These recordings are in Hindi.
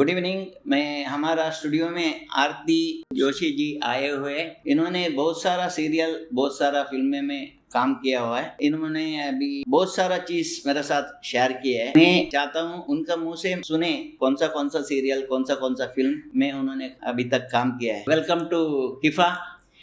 Good evening. मैं हमारा स्टूडियो में आरती जोशी जी आए हुए हैं। इन्होंने बहुत सारा सीरियल, बहुत सारा फिल्में में काम किया हुआ है। इन्होंने अभी बहुत सारा चीज मेरे साथ शेयर किया है। मैं चाहता हूँ उनका मुंह से सुने कौन सा सीरियल, कौन सा फिल्म में उन्होंने अभी तक काम किया है। वेलकम टू किफा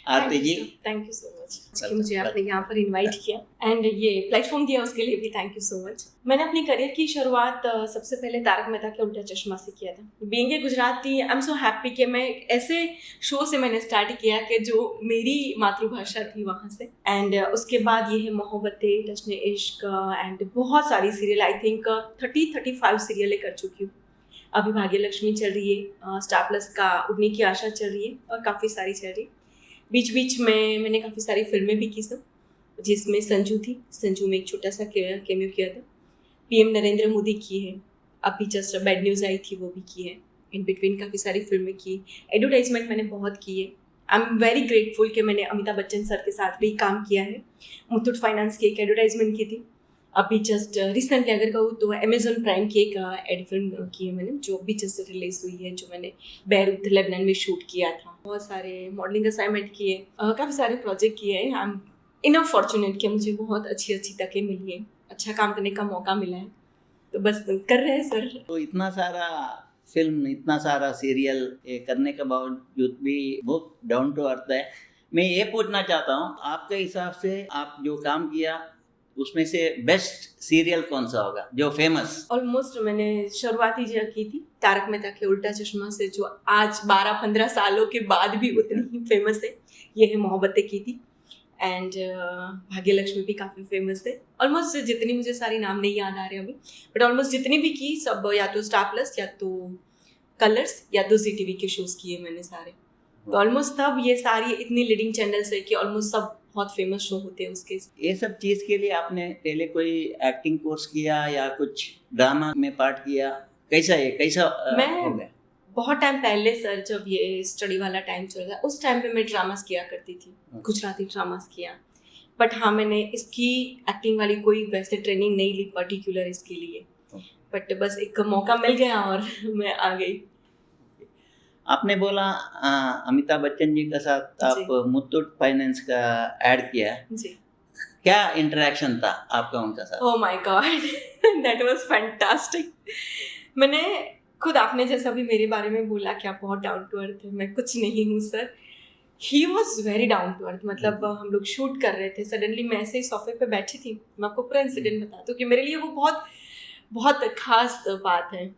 Aarti ji. Thank you so much कि मुझे आपने यहाँ पर इनवाइट किया एंड ये प्लेटफॉर्म दिया, उसके लिए भी थैंक यू सो मच। मैंने अपनी करियर की शुरुआत सबसे पहले तारक मेहता के उल्टा चश्मा से किया था। Being a Gujarati, I am so happy कि मैं ऐसे शो से मैंने स्टार्ट किया कि जो मेरी मातृभाषा थी वहाँ से। एंड उसके बाद ये है मोहब्बतें, टचने इश्क एंड बहुत सारी सीरियल, आई थिंक 30-35 सीरियलें कर चुकी हूँ। अभी भाग्य लक्ष्मी चल रही है, स्टार प्लस का उड़ने की आशा चल रही है और काफ़ी सारी चल रही है। बीच बीच में मैंने काफ़ी सारी फिल्में भी की सब, जिसमें संजू में एक छोटा सा कैमियो किया था। पीएम नरेंद्र मोदी की है, अभी जस्ट बैड न्यूज़ आई थी वो भी की है। इन बिटवीन काफ़ी सारी फिल्में की। एडवर्टाइजमेंट मैंने बहुत की है। आई एम वेरी ग्रेटफुल कि मैंने अमिताभ बच्चन सर के साथ भी काम किया है। मुथूट फाइनेंस की एक एडवर्टाइजमेंट की थी। अभी जस्ट रिसेंटली अगर कहूँ तो अमेजॉन प्राइम की एक एड फिल्म की है मैंने, जो अभी जस्ट रिलीज हुई है, जो मैंने बैरूत लेबनान में शूट किया था। बहुत सारे मॉडलिंग असाइनमेंट किए, काफ़ी सारे प्रोजेक्ट किए हैं। आई एम इनफ फॉर्चुनेट कि मुझे बहुत अच्छी तकें मिली है, अच्छा काम करने का मौका मिला है, तो बस कर रहे हैं सर। तो इतना सारा फिल्म, इतना सारा सीरियल करने के बावजूद भी बहुत डाउन टू अर्थ है। मैं ये पूछना चाहता हूँ, आपके हिसाब से आप जो काम किया उसमें से बेस्ट सीरियल कौन सा होगा जो फेमस? ऑलमोस्ट मैंने शुरुआत ही जो की थी तारक मेहता के उल्टा चश्मा से, जो आज 12-15 सालों के बाद भी उतनी ही फेमस है। ये है मोहब्बतें की थी एंड भाग्य लक्ष्मी भी काफ़ी फेमस है। ऑलमोस्ट जितनी, मुझे सारी नाम नहीं याद आ रहे अभी, बट ऑलमोस्ट जितनी भी की सब या तो स्टार प्लस या तो कलर्स या तो जी टीवी के शोज किए मैंने सारे। तो ऑलमोस्ट तब ये सारी इतनी लीडिंग चैनल्स है कि ऑलमोस्ट सब बहुत फेमस शो होते हैं उसके। ये सब चीज़ के लिए आपने पहले कोई एक्टिंग कोर्स किया या कुछ ड्रामा में पार्ट किया? कैसा मैं हो गया? बहुत टाइम पहले सर, जब ये स्टडी वाला टाइम चल रहा है, उस टाइम पे मैं ड्रामास किया करती थी, गुजराती ड्रामास किया। बट हाँ, मैंने इसकी एक्टिंग वाली कोई वैसे ट्रेनिंग नहीं ली पर्टिकुलर इसके लिए, बट बस एक मौका मिल गया और मैं आ गई। आपने बोला अमिताभ बच्चन जी के साथ आप मुथूट फाइनेंस का ऐड किया जी। क्या इंटरेक्शन था आपका उनका साथ? Oh my God, that was fantastic. मैंने खुद, आपने जैसा भी मेरे बारे में बोला कि आप बहुत डाउन टू अर्थ है, मैं कुछ नहीं हूँ sir. He was very down to earth. मतलब हम लोग शूट कर रहे थे, सडनली मैं ऐसे ही सोफे पे बैठी थी। मैं आपको पूरा इंसिडेंट बताती हूँ कि मेरे लिए वो बहुत बहुत खास बात है।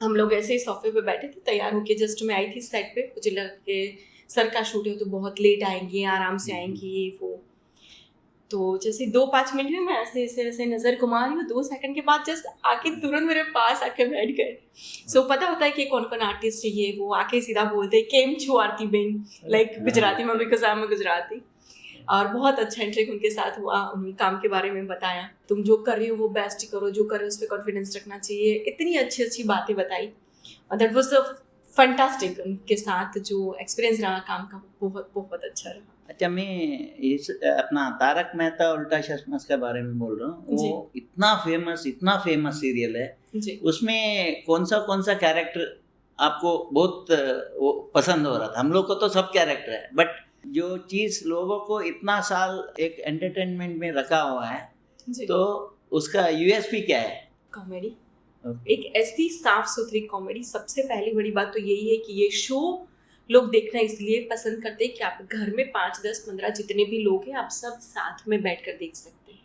हम लोग ऐसे ही सोफे पे बैठे थे, तैयार होके जस्ट मैं आई थी सेट पे। मुझे लगा कि सर का शूट है तो बहुत लेट आएंगे, आराम से आएंगी, ये वो। तो जैसे 2-5 मिनट में मैं ऐसे नज़र घुमा रही हूँ, 2 सेकंड के बाद जस्ट आके तुरंत मेरे पास आके बैठ गए। सो पता होता है कि कौन कौन आर्टिस्ट है ये वो, आके सीधा बोलते केम छू आरती बेन, लाइक गुजराती में, बिकॉज आई एम गुजराती। और बहुत अच्छा इंटरेक्ट उनके साथ हुआ। उन्होंने काम के बारे में बताया, तुम जो कर रही हो वो बेस्ट करो, जो कर रहे हो उस पर कॉन्फिडेंस रखना चाहिए। इतनी अच्छी बातें बताई और दैट वाज फैंटास्टिक। उनके साथ जो एक्सपीरियंस रहा काम का, बहुत अच्छा रहा। अच्छा, मैं इस अपना तारक मेहता उल्टा चश्मा के बारे में बोल रहा हूँ। वो इतना फेमस सीरियल है, उसमें कौन सा कैरेक्टर आपको बहुत वो पसंद हो रहा था? हम लोग को तो सब कैरेक्टर है, बट जो चीज़ लोगों को इतना साल एक एंटरटेनमेंट में रखा हुआ है, तो उसका यूएसपी क्या है? कॉमेडी, एक ऐसी साफ सुथरी कॉमेडी। सबसे पहली बड़ी बात तो यही है कि ये शो लोग देखना इसलिए पसंद करते हैं कि आप घर में 5, 10, 15 जितने भी लोग हैं, आप सब साथ में बैठकर देख सकते हैं।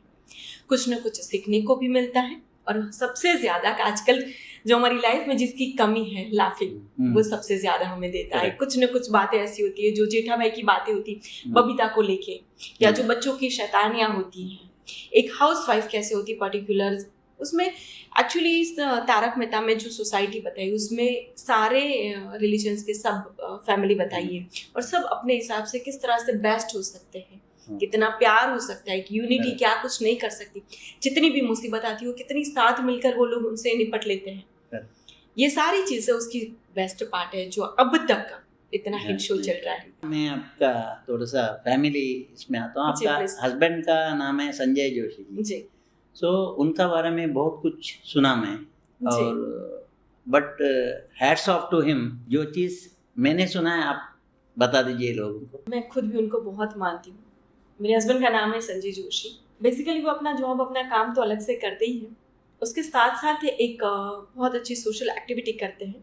कुछ ना कुछ सीखने को भी मिलता है, और सबसे ज़्यादा आजकल जो हमारी लाइफ में जिसकी कमी है, लाफिंग, वो सबसे ज़्यादा हमें देता है। कुछ ना कुछ बातें ऐसी होती है, जो जेठा भाई की बातें होती बबीता को लेके, या जो बच्चों की शैतानियाँ होती हैं, एक हाउस वाइफ कैसे होती पर्टिकुलर उसमें। एक्चुअली इस तारक मेहता में जो सोसाइटी बताई, उसमें सारे रिलीजन्स के सब फैमिली बताई है, और सब अपने हिसाब से किस तरह से बेस्ट हो सकते हैं, कितना प्यार हो सकता है, कि यूनिटी क्या कुछ नहीं कर सकती, जितनी भी मुसीबत आती हो कितनी साथ मिलकर वो लोग उनसे निपट लेते हैं। ये सारी चीज़ें उसकी बेस्ट पार्ट है, जो अब तक इतना हिट शो चल रहा है। मैं आपका थोड़ा सा फैमिली इसमें आता हूँ। आपका हस्बैंड का नाम है संजय जोशी जी। सो उनका बारे में बहुत कुछ सुना मैं, और but hats off to him. जो चीज़ मैंने सुना है आप बता दीजिए लोगों को। मैं खुद भी उनको बहुत मानती हूँ। मेरे हस्बैंड का नाम है संजय जोशी। बेसिकली वो अपना जॉब अपना काम तो अलग से करते ही हैं, उसके साथ साथ एक बहुत अच्छी सोशल एक्टिविटी करते हैं।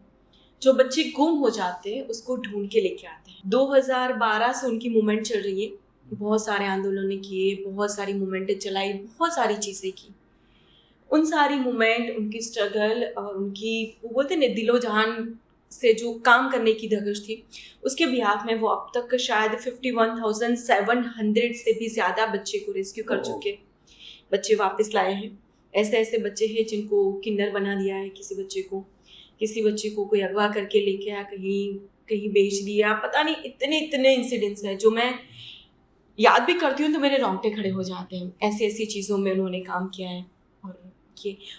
जो बच्चे गुम हो जाते हैं उसको ढूंढ के लेके आते हैं। 2012 से उनकी मूवमेंट चल रही है, बहुत सारे आंदोलन किए, बहुत सारी मूवमेंटें चलाई, बहुत सारी चीज़ें की। उन सारी मूवमेंट, उनकी स्ट्रगल और उनकी वो बोलते हैं दिलो जहान से जो काम करने की धगश थी, उसके बिहाफ में वो अब तक शायद 51,700 से भी ज़्यादा बच्चे को रेस्क्यू कर चुके, बच्चे वापस लाए हैं। ऐसे ऐसे बच्चे हैं जिनको किन्नर बना दिया है, किसी बच्चे को कोई अगवा करके लेके आया, कहीं बेच दिया, पता नहीं, इतने इंसिडेंट्स हैं जो मैं याद भी करती हूँ तो मेरे रोंगटे खड़े हो जाते हैं। ऐसी चीज़ों में उन्होंने काम किया है।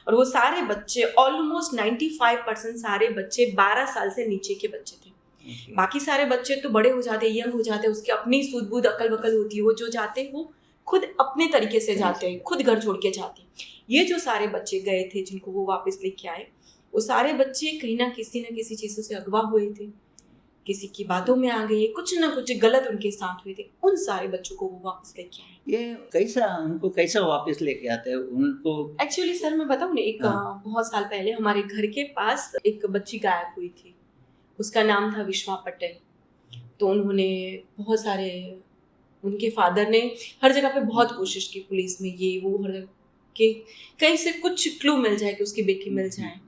और वो सारे बच्चे ऑलमोस्ट 95% सारे बच्चे 12 साल से नीचे के बच्चे थे। बाकी सारे बच्चे तो बड़े हो जाते, यंग हो जाते, उसकी अपनी सूझ बूझ अकल बकल होती है, वो जो जाते हैं वो खुद अपने तरीके से जाते हैं, खुद घर छोड़ के जाते हैं। ये जो सारे बच्चे गए थे जिनको वो वापस लेके आए, वो सारे बच्चे कहीं ना किसी चीज़ों से अगवा हुए थे, किसी की बातों में आ गए, कुछ ना कुछ गलत उनके साथ हुए थे। उन सारे बच्चों को वो वापस लेके आए। ये उनको कैसा वापस लेके आते हैं उनको? एक्चुअली सर मैं बताऊँ ना, एक बहुत साल पहले हमारे घर के पास एक बच्ची गायब हुई थी, उसका नाम था विश्वा पटेल। तो उन्होंने बहुत सारे, उनके फादर ने हर जगह पे बहुत कोशिश की, पुलिस में ये वो, हर जगह कि कहीं से कुछ क्लू मिल जाए कि उसकी बेटी मिल जाए।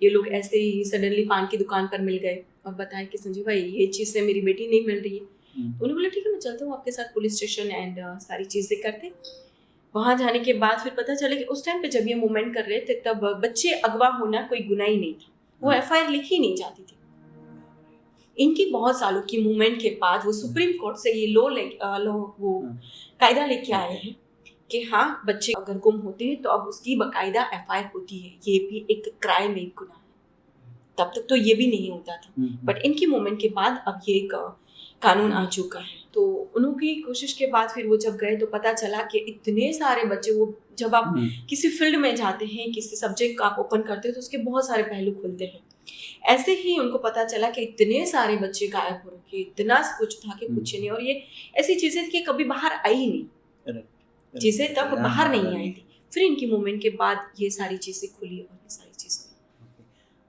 ये लोग ऐसे ही सडनली पान की दुकान पर मिल गए और बताया कि संजय भाई ये चीज़ से मेरी बेटी नहीं मिल रही है। तो उन्होंने बोला ठीक है मैं चलता हूँ आपके साथ पुलिस स्टेशन एंड सारी चीज़ें करते। वहाँ जाने के बाद फिर पता चले कि उस टाइम पे जब ये मूवमेंट कर रहे थे तब बच्चे अगवा होना कोई गुनाह ही नहीं था, वो FIR लिखी नहीं जाती थी। इनकी बहुत सालों की मूवमेंट के बाद वो सुप्रीम कोर्ट से ये वो कायदा लेके आए हैं कि हाँ बच्चे अगर गुम होते हैं तो अब उसकी बाकायदा FIR होती है, ये भी एक क्राइम, एक गुनाह है। तब तक तो ये भी नहीं होता था, बट इनकी मूवमेंट के बाद अब ये एक कानून आ चुका है। तो उनकी कोशिश के बाद फिर वो जब गए तो पता चला कि इतने सारे बच्चे, वो जब आप किसी फील्ड में जाते हैं, किसी सब्जेक्ट का आप ओपन करते हो तो उसके बहुत सारे पहलू खुलते हैं। ऐसे ही उनको पता चला कि इतने सारे बच्चे गायब हो रखे, इतना कुछ था कि कुछ नहीं। और ये ऐसी चीज़ें कि कभी बाहर आई ही नहीं, चीज़ें तब बाहर नहीं आई थी। फिर इनकी मूवमेंट के बाद ये सारी चीज़ें खुली और ये सारी चीज़ें।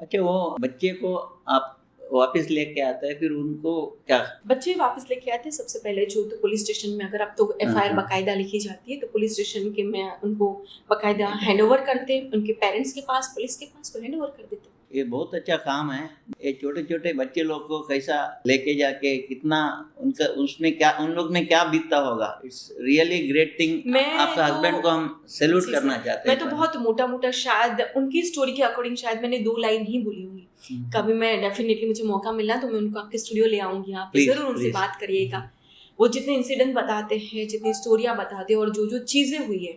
अच्छा, वो बच्चे को आप वापस लेके आता है, फिर उनको क्या? बच्चे वापस लेके आते हैं सबसे पहले जो तो पुलिस स्टेशन में, अगर अब तो FIR बाकायदा लिखी जाती है तो पुलिस स्टेशन के में उनको बाकायदा हैंड ओवर करते हैं, उनके पेरेंट्स के पास, पुलिस के पास, को हैंड ओवर कर देते हैं। ये बहुत अच्छा काम है। ये छोटे छोटे बच्चे लोग को कैसा लेके जाके कितना उनका उसमें क्या, उन लोग में क्या बीतता होगा। It's really great thing. आपका हस्बैंड को हम सैल्यूट करना चाहते हैं। मैं तो बहुत मोटा शायद उनकी स्टोरी के अकॉर्डिंग शायद मैंने 2 लाइन ही बोली होंगी। कभी मैं डेफिनेटली, मुझे मौका मिला तो मैं उनको आपके स्टूडियो ले आऊंगी, आप जरूर उनसे बात करिएगा। वो जितने इंसिडेंट बताते हैं, जितनी स्टोरियाँ बताते हैं और जो चीज़ें हुई है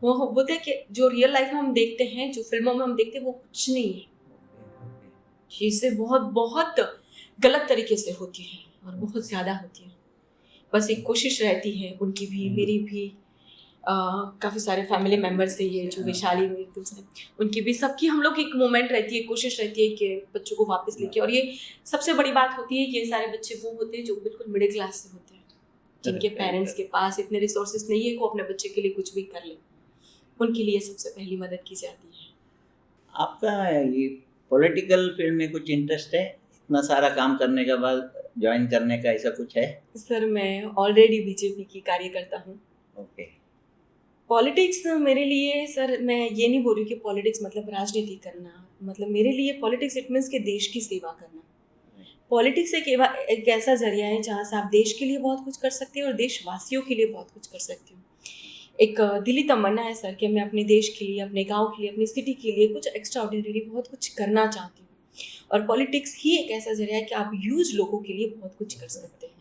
वो बोलते हैं कि जो रियल लाइफ में हम देखते हैं, जो फिल्मों में हम देखते हैं वो कुछ नहीं है। चीज़ें बहुत गलत तरीके से होती है और बहुत ज़्यादा होती है। बस एक कोशिश रहती है उनकी भी, मेरी भी, काफ़ी सारे फैमिली मेम्बर्स है ये जो वैशाली में एक दोस्त है, उनकी भी, सबकी हम लोग एक मोमेंट रहती है, कोशिश रहती है कि बच्चों को वापस लेके। और ये सबसे बड़ी बात होती है कि ये सारे बच्चे वो होते हैं जो बिल्कुल मिडिल क्लास से होते हैं, जिनके पेरेंट्स के पास इतने रिसोर्सेज नहीं है कि वो अपने बच्चे के लिए कुछ भी कर ले। उनके लिए सबसे पहली मदद की जाती है। आपका ये पॉलिटिकल फील्ड में कुछ इंटरेस्ट है? इतना सारा काम करने के बाद ज्वाइन करने का ऐसा कुछ है? सर मैं ऑलरेडी BJP की कार्यकर्ता हूँ। ओके। पॉलिटिक्स मेरे लिए, सर मैं ये नहीं बोल रही कि पॉलिटिक्स मतलब राजनीति करना, मतलब मेरे लिए पॉलिटिक्स इट मीन्स कि देश की सेवा करना। पॉलिटिक्स एक ऐसा जरिया है जहाँ से आप देश के लिए बहुत कुछ कर सकते हैं और देशवासियों के लिए बहुत कुछ कर सकते हो। एक दिली तमन्ना है सर कि मैं अपने देश के लिए, अपने गांव के लिए, अपनी सिटी के लिए कुछ एक्स्ट्रा ऑर्डिनरी बहुत कुछ करना चाहती हूँ। और पॉलिटिक्स ही एक ऐसा जरिया है कि आप ह्यूज लोगों के लिए बहुत कुछ कर सकते हैं।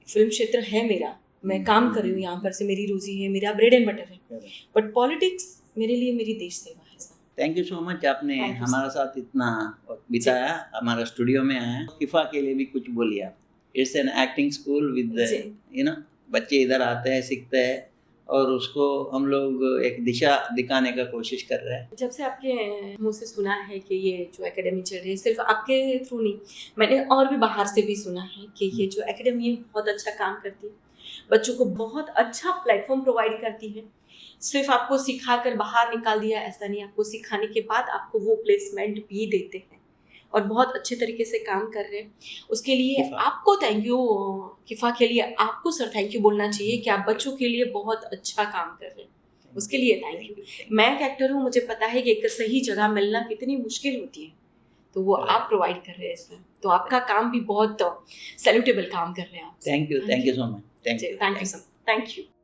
फिल्म क्षेत्र है मेरा, मैं काम कर रही हूँ यहाँ पर, से मेरी रोजी है, मेरा ब्रेड एंड बटर है, बट पॉलिटिक्स मेरे लिए मेरी देश सेवा है sir. Thank you so much, आपने हमारे साथ इतना वक्त बिताया, हमारा स्टूडियो में आया। किफा के लिए भी कुछ बोलिए आप। It's an acting school with बच्चे इधर आते हैं, सीखते हैं और उसको हम लोग एक दिशा दिखाने का कोशिश कर रहे हैं। जब से आपके मुंह से सुना है कि ये जो एकेडमी चल रही है, सिर्फ आपके थ्रू नहीं, मैंने और भी बाहर से भी सुना है कि ये जो एकेडमी बहुत अच्छा काम करती है, बच्चों को बहुत अच्छा प्लेटफॉर्म प्रोवाइड करती है। सिर्फ आपको सिखा कर बाहर निकाल दिया ऐसा नहीं, आपको सिखाने के बाद आपको वो प्लेसमेंट भी देते हैं और बहुत अच्छे तरीके से काम कर रहे हैं। उसके लिए आपको थैंक यू, किफा के लिए आपको सर थैंक यू बोलना चाहिए कि आप बच्चों के लिए बहुत अच्छा काम कर रहे हैं। उसके लिए थैंक यू। मैं एक एक्टर हूँ, मुझे पता है कि एक सही जगह मिलना कितनी मुश्किल होती है, तो वो आप प्रोवाइड कर रहे हैं सर। तो आपका काम भी बहुत सैल्यूटेबल काम कर रहे हैं आप। Thank you so much. Thank you sir, thank you.